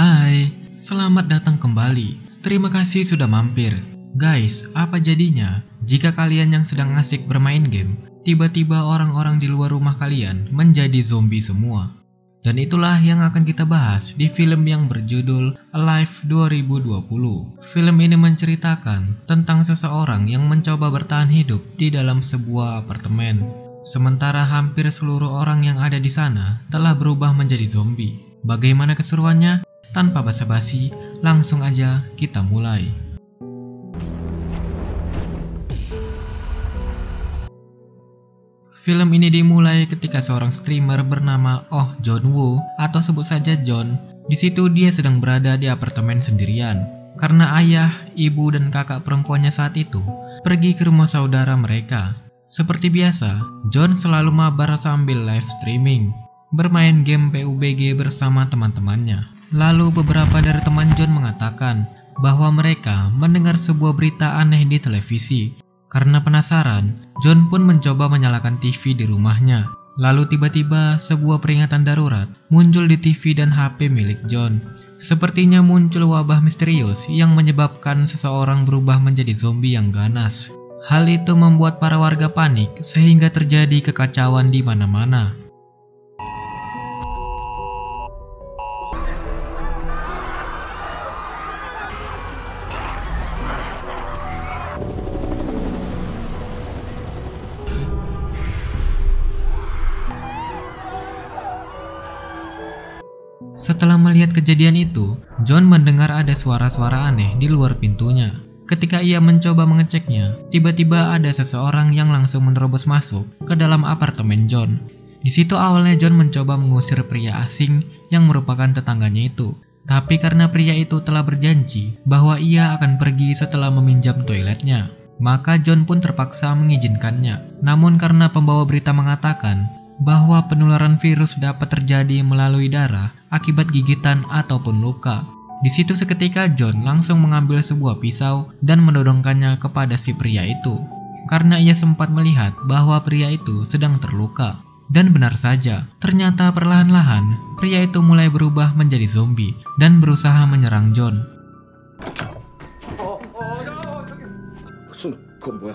Hai, selamat datang kembali. Terima kasih sudah mampir. Guys, apa jadinya jika kalian yang sedang asik bermain game, tiba-tiba orang-orang di luar rumah kalian menjadi zombie semua? Dan itulah yang akan kita bahas di film yang berjudul Alive 2020. Film ini menceritakan tentang seseorang yang mencoba bertahan hidup di dalam sebuah apartemen. Sementara hampir seluruh orang yang ada di sana telah berubah menjadi zombie. Bagaimana keseruannya? Tanpa basa-basi, langsung aja kita mulai. Film ini dimulai ketika seorang streamer bernama Oh Jong-woo atau sebut saja John. Di situ dia sedang berada di apartemen sendirian karena ayah, ibu, dan kakak perempuannya saat itu pergi ke rumah saudara mereka. Seperti biasa, John selalu mabar sambil live streaming, bermain game PUBG bersama teman-temannya. Lalu beberapa dari teman John mengatakan bahwa mereka mendengar sebuah berita aneh di televisi. Karena penasaran, John pun mencoba menyalakan TV di rumahnya. Lalu tiba-tiba sebuah peringatan darurat muncul di TV dan HP milik John. Sepertinya muncul wabah misterius yang menyebabkan seseorang berubah menjadi zombie yang ganas. Hal itu membuat para warga panik sehingga terjadi kekacauan di mana-mana. Setelah melihat kejadian itu, John mendengar ada suara-suara aneh di luar pintunya. Ketika ia mencoba mengeceknya, tiba-tiba ada seseorang yang langsung menerobos masuk ke dalam apartemen John. Di situ awalnya John mencoba mengusir pria asing yang merupakan tetangganya itu. Tapi karena pria itu telah berjanji bahwa ia akan pergi setelah meminjam toiletnya, maka John pun terpaksa mengizinkannya. Namun karena pembawa berita mengatakan bahwa penularan virus dapat terjadi melalui darah akibat gigitan ataupun luka. Di situ seketika John langsung mengambil sebuah pisau dan menodongkannya kepada si pria itu. Karena ia sempat melihat bahwa pria itu sedang terluka. Dan benar saja, ternyata perlahan-lahan pria itu mulai berubah menjadi zombie dan berusaha menyerang John. 그건 뭐야?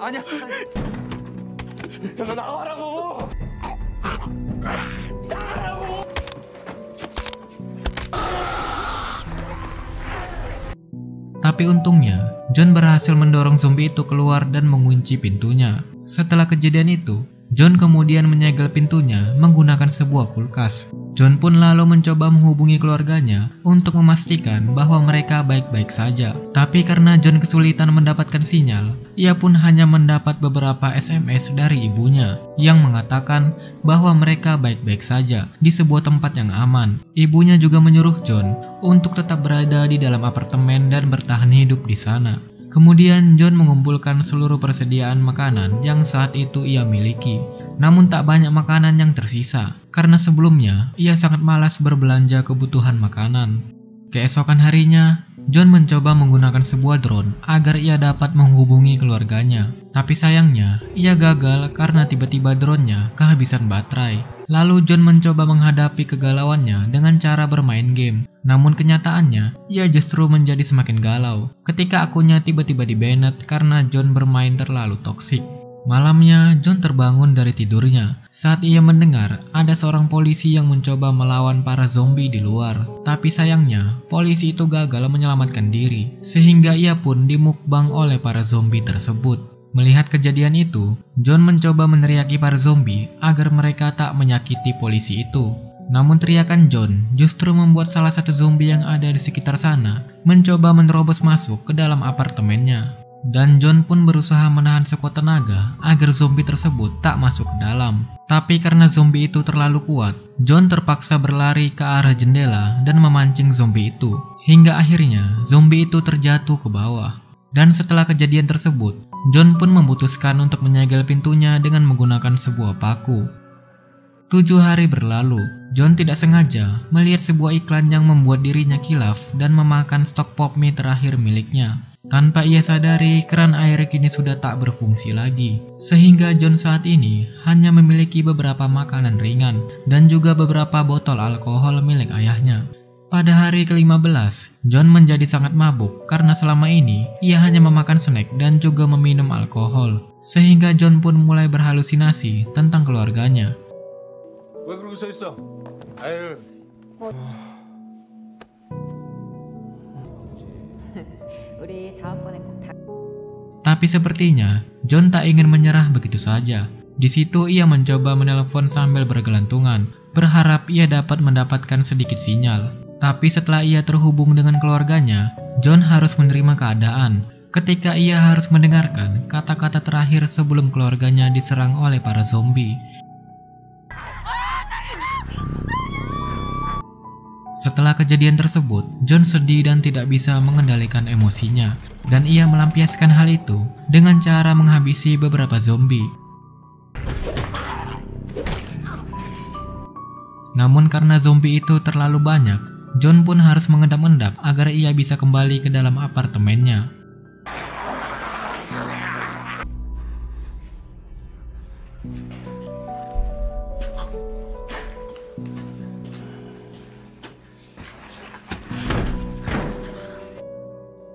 아니야. 너 나가라고. Tapi untungnya, John berhasil mendorong zombie itu keluar dan mengunci pintunya. Setelah kejadian itu, John kemudian menyegel pintunya menggunakan sebuah kulkas. John pun lalu mencoba menghubungi keluarganya untuk memastikan bahwa mereka baik-baik saja. Tapi karena John kesulitan mendapatkan sinyal, ia pun hanya mendapat beberapa SMS dari ibunya yang mengatakan bahwa mereka baik-baik saja di sebuah tempat yang aman. Ibunya juga menyuruh John untuk tetap berada di dalam apartemen dan bertahan hidup di sana. Kemudian John mengumpulkan seluruh persediaan makanan yang saat itu ia miliki. Namun tak banyak makanan yang tersisa, karena sebelumnya ia sangat malas berbelanja kebutuhan makanan. Keesokan harinya, John mencoba menggunakan sebuah drone agar ia dapat menghubungi keluarganya. Tapi sayangnya, ia gagal karena tiba-tiba drone-nya kehabisan baterai. Lalu John mencoba menghadapi kegalauannya dengan cara bermain game. Namun kenyataannya, ia justru menjadi semakin galau ketika akunnya tiba-tiba di-banned karena John bermain terlalu toksik. Malamnya, John terbangun dari tidurnya saat ia mendengar ada seorang polisi yang mencoba melawan para zombie di luar. Tapi sayangnya, polisi itu gagal menyelamatkan diri, sehingga ia pun dimukbang oleh para zombie tersebut. Melihat kejadian itu, John mencoba meneriaki para zombie agar mereka tak menyakiti polisi itu. Namun teriakan John justru membuat salah satu zombie yang ada di sekitar sana mencoba menerobos masuk ke dalam apartemennya. Dan John pun berusaha menahan sekuat tenaga agar zombie tersebut tak masuk ke dalam. Tapi karena zombie itu terlalu kuat, John terpaksa berlari ke arah jendela dan memancing zombie itu. Hingga akhirnya zombie itu terjatuh ke bawah. Dan setelah kejadian tersebut, John pun memutuskan untuk menyegel pintunya dengan menggunakan sebuah paku. 7 hari berlalu, John tidak sengaja melihat sebuah iklan yang membuat dirinya kilaf dan memakan stok pop mie terakhir miliknya. Tanpa ia sadari, keran air kini sudah tak berfungsi lagi. Sehingga John saat ini hanya memiliki beberapa makanan ringan dan juga beberapa botol alkohol milik ayahnya. Pada hari ke-15, John menjadi sangat mabuk karena selama ini ia hanya memakan snack dan juga meminum alkohol. Sehingga John pun mulai berhalusinasi tentang keluarganya. 왜 그러고 서 있어? 아유. 우리 다음번엔 꼭 다... Tapi sepertinya John tak ingin menyerah begitu saja. Di situ ia mencoba menelpon sambil bergelantungan, berharap ia dapat mendapatkan sedikit sinyal. Tapi setelah ia terhubung dengan keluarganya, John harus menerima keadaan ketika ia harus mendengarkan kata-kata terakhir sebelum keluarganya diserang oleh para zombie. Setelah kejadian tersebut, John sedih dan tidak bisa mengendalikan emosinya, dan ia melampiaskan hal itu dengan cara menghabisi beberapa zombie. Namun karena zombie itu terlalu banyak, John pun harus mengendap-endap agar ia bisa kembali ke dalam apartemennya.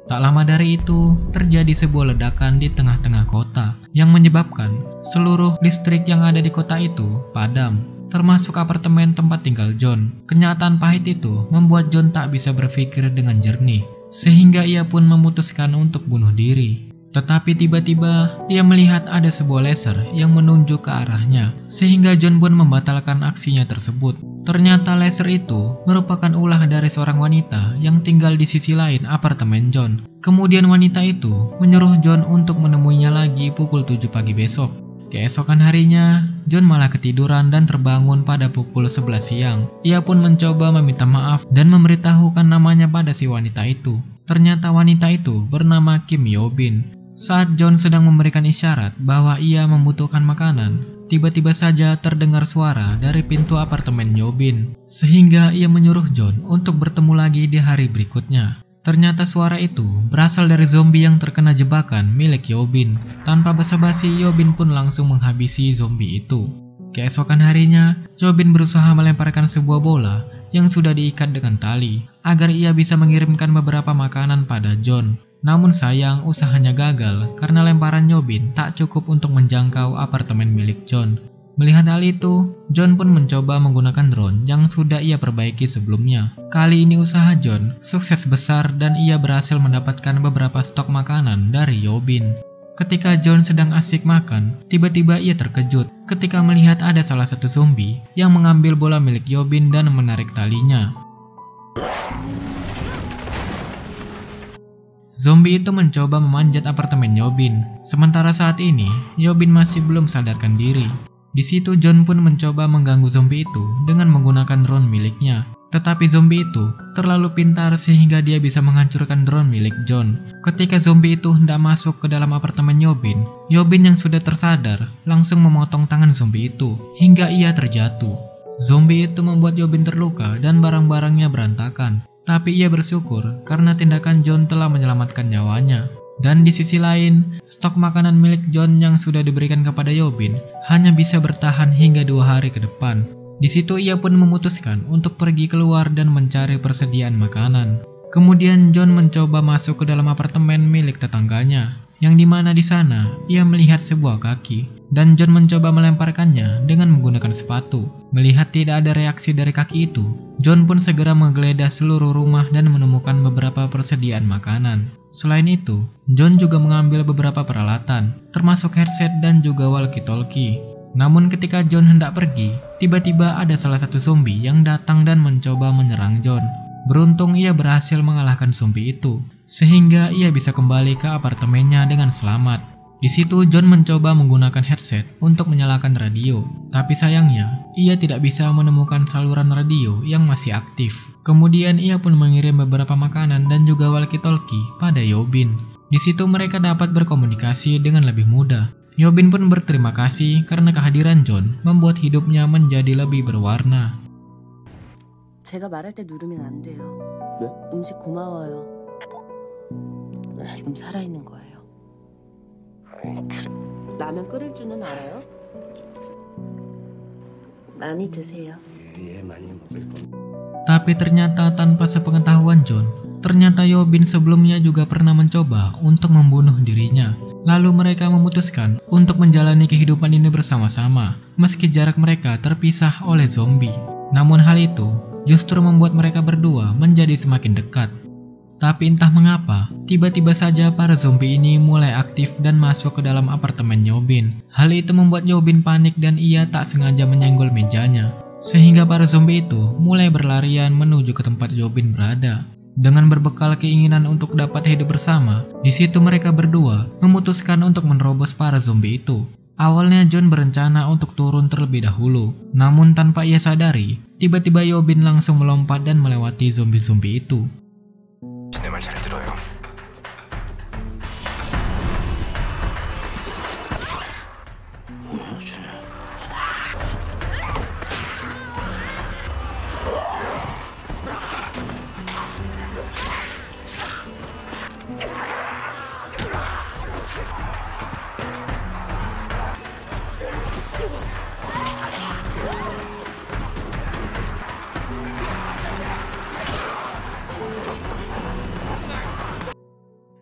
Tak lama dari itu, terjadi sebuah ledakan di tengah-tengah kota yang menyebabkan seluruh listrik yang ada di kota itu padam, termasuk apartemen tempat tinggal John. Kenyataan pahit itu membuat John tak bisa berpikir dengan jernih, sehingga ia pun memutuskan untuk bunuh diri. Tetapi tiba-tiba ia melihat ada sebuah laser yang menunjuk ke arahnya, sehingga John pun membatalkan aksinya tersebut. Ternyata laser itu merupakan ulah dari seorang wanita yang tinggal di sisi lain apartemen John. Kemudian wanita itu menyuruh John untuk menemuinya lagi pukul 7 pagi besok. Keesokan harinya, John malah ketiduran dan terbangun pada pukul 11 siang. Ia pun mencoba meminta maaf dan memberitahukan namanya pada si wanita itu. Ternyata wanita itu bernama Kim Yo-bin. Saat John sedang memberikan isyarat bahwa ia membutuhkan makanan, tiba-tiba saja terdengar suara dari pintu apartemen Yo-bin, sehingga ia menyuruh John untuk bertemu lagi di hari berikutnya. Ternyata suara itu berasal dari zombie yang terkena jebakan milik Yo-bin. Tanpa basa-basi, Yo-bin pun langsung menghabisi zombie itu. Keesokan harinya, Yo-bin berusaha melemparkan sebuah bola yang sudah diikat dengan tali, agar ia bisa mengirimkan beberapa makanan pada John. Namun sayang, usahanya gagal karena lemparan Yo-bin tak cukup untuk menjangkau apartemen milik John. Melihat hal itu, John pun mencoba menggunakan drone yang sudah ia perbaiki sebelumnya. Kali ini usaha John sukses besar dan ia berhasil mendapatkan beberapa stok makanan dari Yo-bin. Ketika John sedang asik makan, tiba-tiba ia terkejut ketika melihat ada salah satu zombie yang mengambil bola milik Yo-bin dan menarik talinya. Zombie itu mencoba memanjat apartemen Yo-bin. Sementara saat ini, Yo-bin masih belum sadarkan diri. Di situ John pun mencoba mengganggu zombie itu dengan menggunakan drone miliknya. Tetapi zombie itu terlalu pintar sehingga dia bisa menghancurkan drone milik John. Ketika zombie itu hendak masuk ke dalam apartemen Yo-bin, Yo-bin yang sudah tersadar langsung memotong tangan zombie itu hingga ia terjatuh. Zombie itu membuat Yo-bin terluka dan barang-barangnya berantakan. Tapi ia bersyukur karena tindakan John telah menyelamatkan nyawanya. Dan di sisi lain, stok makanan milik John yang sudah diberikan kepada Yo-bin hanya bisa bertahan hingga 2 hari ke depan. Di situ ia pun memutuskan untuk pergi keluar dan mencari persediaan makanan. Kemudian John mencoba masuk ke dalam apartemen milik tetangganya, yang dimana di sana ia melihat sebuah kaki. Dan John mencoba melemparkannya dengan menggunakan sepatu. Melihat tidak ada reaksi dari kaki itu, John pun segera menggeledah seluruh rumah dan menemukan beberapa persediaan makanan. Selain itu, John juga mengambil beberapa peralatan, termasuk headset dan juga walkie-talkie. Namun ketika John hendak pergi, tiba-tiba ada salah satu zombie yang datang dan mencoba menyerang John. Beruntung ia berhasil mengalahkan zombie itu, sehingga ia bisa kembali ke apartemennya dengan selamat. Di situ John mencoba menggunakan headset untuk menyalakan radio, tapi sayangnya ia tidak bisa menemukan saluran radio yang masih aktif. Kemudian ia pun mengirim beberapa makanan dan juga walkie-talkie pada Yo-bin. Di situ mereka dapat berkomunikasi dengan lebih mudah. Yo-bin pun berterima kasih karena kehadiran John membuat hidupnya menjadi lebih berwarna. 제가 말할 때 누르면 안 돼요. 네? 음식 고마워요. 지금 살아있는 거예요. 라면 끓일 줄은 알아요? 많이 드세요. 예, 많이 먹을 겁니다. Tapi ternyata tanpa sepengetahuan John, ternyata Yobin sebelumnya juga pernah mencoba untuk membunuh dirinya. Lalu mereka memutuskan untuk menjalani kehidupan ini bersama-sama, meski jarak mereka terpisah oleh zombie. Namun hal itu justru membuat mereka berdua menjadi semakin dekat. Tapi entah mengapa, tiba-tiba saja para zombie ini mulai aktif dan masuk ke dalam apartemen Yobin. Hal itu membuat Yobin panik dan ia tak sengaja menyenggol mejanya. Sehingga para zombie itu mulai berlarian menuju ke tempat Yobin berada. Dengan berbekal keinginan untuk dapat hidup bersama, di situ mereka berdua memutuskan untuk menerobos para zombie itu. Awalnya John berencana untuk turun terlebih dahulu, namun tanpa ia sadari, tiba-tiba Yobin langsung melompat dan melewati zombie-zombie itu. 내 말 잘 들어요.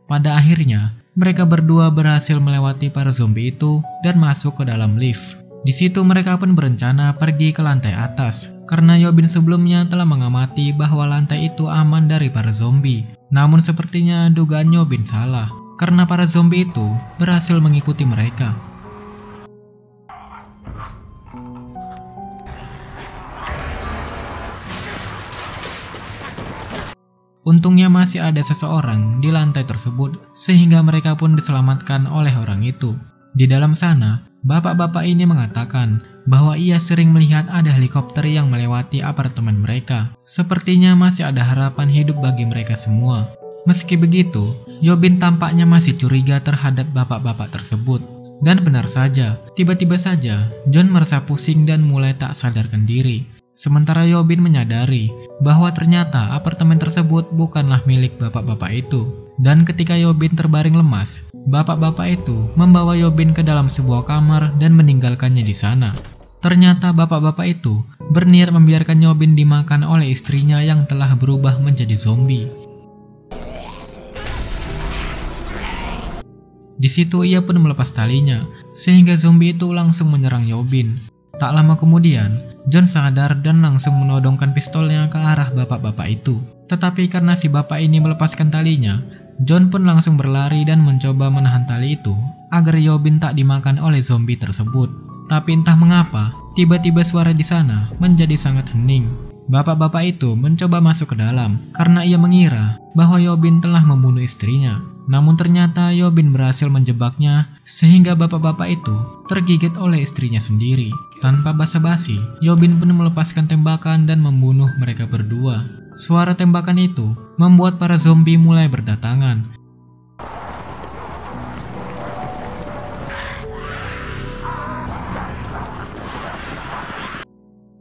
Pada akhirnya, mereka berdua berhasil melewati para zombie itu dan masuk ke dalam lift. Di situ mereka pun berencana pergi ke lantai atas, karena Yobin sebelumnya telah mengamati bahwa lantai itu aman dari para zombie. Namun sepertinya dugaan Yobin salah, karena para zombie itu berhasil mengikuti mereka. Untungnya masih ada seseorang di lantai tersebut, sehingga mereka pun diselamatkan oleh orang itu. Di dalam sana, bapak-bapak ini mengatakan bahwa ia sering melihat ada helikopter yang melewati apartemen mereka. Sepertinya masih ada harapan hidup bagi mereka semua. Meski begitu, Yobin tampaknya masih curiga terhadap bapak-bapak tersebut. Dan benar saja, tiba-tiba saja John merasa pusing dan mulai tak sadarkan diri. Sementara Yobin menyadari bahwa ternyata apartemen tersebut bukanlah milik bapak-bapak itu. Dan ketika Yobin terbaring lemas, bapak-bapak itu membawa Yobin ke dalam sebuah kamar dan meninggalkannya di sana. Ternyata bapak-bapak itu berniat membiarkan Yobin dimakan oleh istrinya yang telah berubah menjadi zombie. Di situ ia pun melepas talinya, sehingga zombie itu langsung menyerang Yobin. Tak lama kemudian, John sadar dan langsung menodongkan pistolnya ke arah bapak-bapak itu. Tetapi karena si bapak ini melepaskan talinya, John pun langsung berlari dan mencoba menahan tali itu agar Yobin tak dimakan oleh zombie tersebut. Tapi entah mengapa, tiba-tiba suara di sana menjadi sangat hening. Bapak-bapak itu mencoba masuk ke dalam karena ia mengira bahwa Yobin telah membunuh istrinya. Namun ternyata Yobin berhasil menjebaknya sehingga bapak-bapak itu tergigit oleh istrinya sendiri. Tanpa basa-basi, Yobin pun melepaskan tembakan dan membunuh mereka berdua. Suara tembakan itu membuat para zombie mulai berdatangan.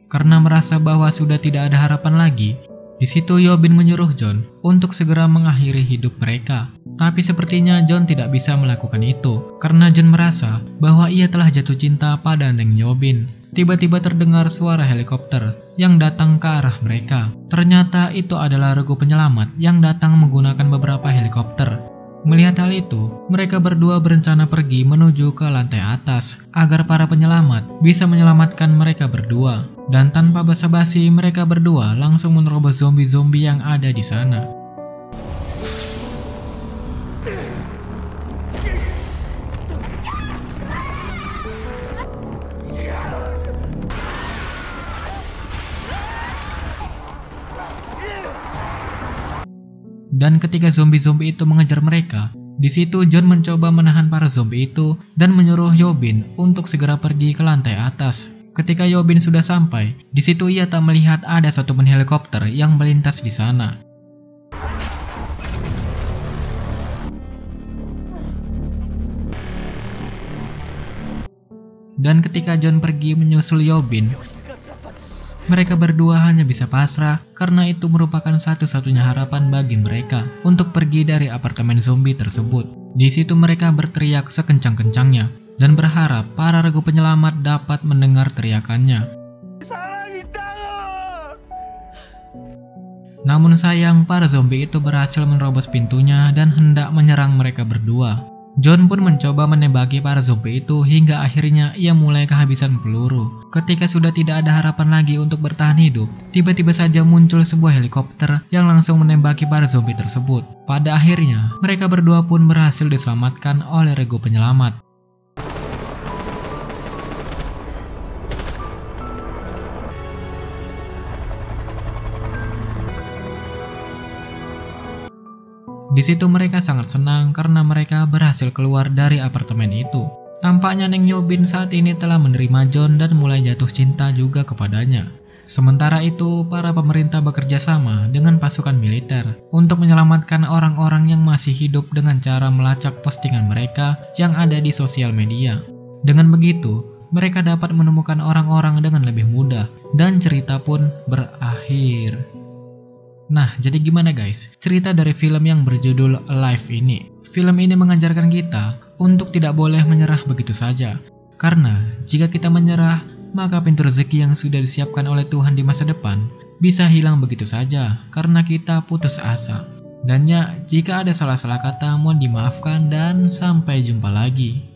Karena merasa bahwa sudah tidak ada harapan lagi, di situ Yobin menyuruh John untuk segera mengakhiri hidup mereka. Tapi sepertinya John tidak bisa melakukan itu, karena John merasa bahwa ia telah jatuh cinta pada Neng Yobin. Tiba-tiba terdengar suara helikopter yang datang ke arah mereka. Ternyata itu adalah regu penyelamat yang datang menggunakan beberapa helikopter. Melihat hal itu, mereka berdua berencana pergi menuju ke lantai atas agar para penyelamat bisa menyelamatkan mereka berdua. Dan tanpa basa-basi, mereka berdua langsung menerobos zombie-zombie yang ada di sana. Dan ketika zombie-zombie itu mengejar mereka, di situ John mencoba menahan para zombie itu dan menyuruh Yobin untuk segera pergi ke lantai atas. Ketika Yobin sudah sampai, di situ ia tak melihat ada satupun helikopter yang melintas di sana. Dan ketika John pergi menyusul Yobin, Mereka berdua hanya bisa pasrah karena itu merupakan satu-satunya harapan bagi mereka untuk pergi dari apartemen zombie tersebut. Di situ mereka berteriak sekencang-kencangnya dan berharap para regu penyelamat dapat mendengar teriakannya. Namun sayang, para zombie itu berhasil menerobos pintunya dan hendak menyerang mereka berdua. John pun mencoba menembaki para zombie itu hingga akhirnya ia mulai kehabisan peluru. Ketika sudah tidak ada harapan lagi untuk bertahan hidup, tiba-tiba saja muncul sebuah helikopter yang langsung menembaki para zombie tersebut. Pada akhirnya, mereka berdua pun berhasil diselamatkan oleh regu penyelamat. Di situ mereka sangat senang karena mereka berhasil keluar dari apartemen itu. Tampaknya Neng Yobin saat ini telah menerima John dan mulai jatuh cinta juga kepadanya. Sementara itu, para pemerintah bekerja sama dengan pasukan militer untuk menyelamatkan orang-orang yang masih hidup dengan cara melacak postingan mereka yang ada di sosial media. Dengan begitu, mereka dapat menemukan orang-orang dengan lebih mudah dan cerita pun berakhir. Nah, jadi gimana guys? Cerita dari film yang berjudul Alive ini. Film ini mengajarkan kita untuk tidak boleh menyerah begitu saja. Karena jika kita menyerah, maka pintu rezeki yang sudah disiapkan oleh Tuhan di masa depan bisa hilang begitu saja karena kita putus asa. Dan ya, jika ada salah-salah kata mohon dimaafkan dan sampai jumpa lagi.